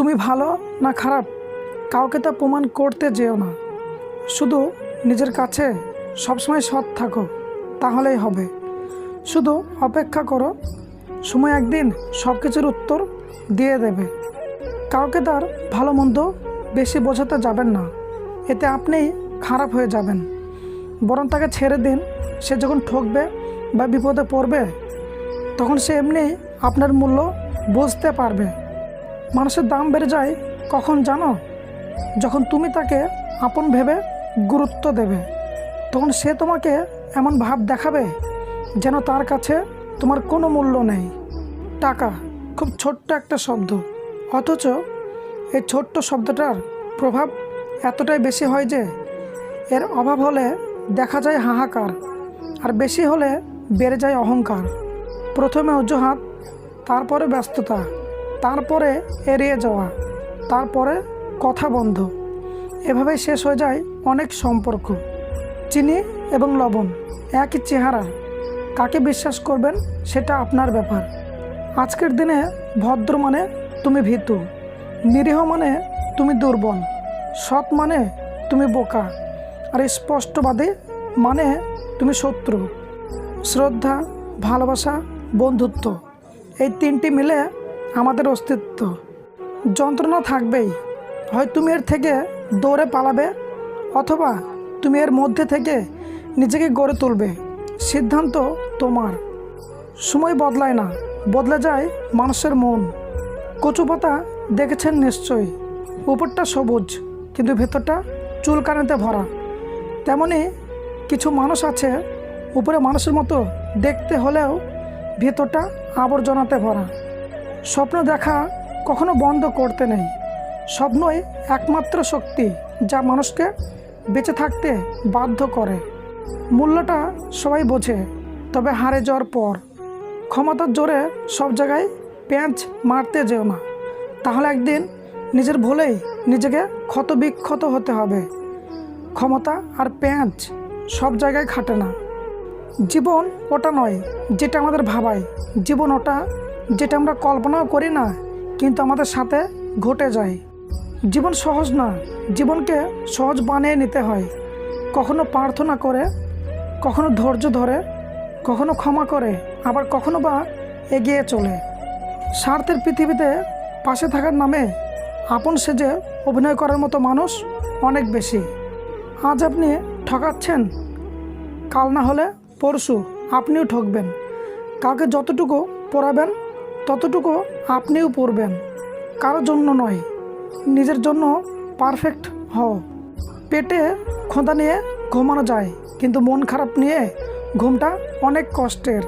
তুমি ভালো না খারাপ কাউকে তা প্রমাণ করতে যেও না। শুধু নিজের কাছে সবসময় সৎ থাকো, তাহলেই হবে। শুধু অপেক্ষা করো, সময় একদিন সব কিছুর উত্তর দিয়ে দেবে। কাউকে তার ভালো মন্দ বেশি বোঝাতে যাবেন না, এতে আপনিই খারাপ হয়ে যাবেন। বরং তাকে ছেড়ে দিন। সে যখন ঠকবে বা বিপদে পড়বে, তখন সে এমনি আপনার মূল্য বুঝতে পারবে। মানুষের দাম বেড়ে যায় কখন জানো? যখন তুমি তাকে আপন ভেবে গুরুত্ব দেবে, তখন সে তোমাকে এমন ভাব দেখাবে যেন তার কাছে তোমার কোনো মূল্য নেই। টাকা খুব ছোট্ট একটা শব্দ, অথচ এই ছোট্ট শব্দটার প্রভাব এতটাই বেশি হয় যে এর অভাব হলে দেখা যায় হাহাকার, আর বেশি হলে বেড়ে যায় অহংকার। প্রথমে অজুহাত, তারপরে ব্যস্ততা, তারপরে এড়িয়ে যাওয়া, তারপরে কথা বন্ধ। এভাবেই শেষ হয়ে যায় অনেক সম্পর্ক। চিনি এবং লবণ একই চেহারা, কাকে বিশ্বাস করবেন সেটা আপনার ব্যাপার। আজকের দিনে ভদ্র মানে তুমি ভীতু, নিরীহ মানে তুমি দুর্বল, সৎ মানে তুমি বোকা, আর স্পষ্টবাদী মানে তুমি শত্রু। শ্রদ্ধা, ভালোবাসা, বন্ধুত্ব, এই তিনটি মিলে আমাদের অস্তিত্ব। যন্ত্রণা থাকবেই, হয় তুমি এর থেকে দৌড়ে পালাবে, অথবা তুমি এর মধ্যে থেকে নিজেকে গড়ে তুলবে। সিদ্ধান্ত তোমার। সময় বদলায় না, বদলে যায় মানুষের মন। কচু পাতা দেখেছেন নিশ্চয়ই, উপরটা সবুজ কিন্তু ভেতরটা চুলকানিতে ভরা। তেমনি কিছু মানুষ আছে, উপরে মানুষের মতো দেখতে হলেও ভেতরটা আবর্জনাতে ভরা। স্বপ্ন দেখা কখনো বন্ধ করতে নেই। স্বপ্নই একমাত্র শক্তি যা মানুষকে বেঁচে থাকতে বাধ্য করে। মূল্যটা সবাই বোঝে, তবে হারে যাওয়ার পর। ক্ষমতার জোরে সব জায়গায় প্যাঁচ মারতে যেও না, তাহলে একদিন নিজের ভুলেই নিজেকে ক্ষতবিক্ষত হতে হবে। ক্ষমতা আর প্যাঁচ সব জায়গায় খাটে না। জীবন ওটা নয় যেটা আমাদের ভাবায়, জীবন ওটা যেটা আমরা কল্পনাও করি না কিন্তু আমাদের সাথে ঘটে যায়। জীবন সহজ না, জীবনকে সহজ বানিয়ে নিতে হয়। কখনো প্রার্থনা করে, কখনো ধৈর্য ধরে, কখনো ক্ষমা করে, আবার কখনো বা এগিয়ে চলে। স্বার্থের পৃথিবীতে পাশে থাকার নামে আপন সেজে অভিনয় করার মতো মানুষ অনেক বেশি। আজ আপনি ঠকাচ্ছেন, কাল না হলে পরশু আপনিও ঠকবেন। কাউকে যতটুকু পড়াবেন ততটুকু আপনিও পড়বেন। কারোর জন্য নয়, নিজের জন্য পারফেক্ট হও। পেটে খোঁদা নিয়ে ঘুমানো যায়, কিন্তু মন খারাপ নিয়ে ঘুমটা অনেক কষ্টের।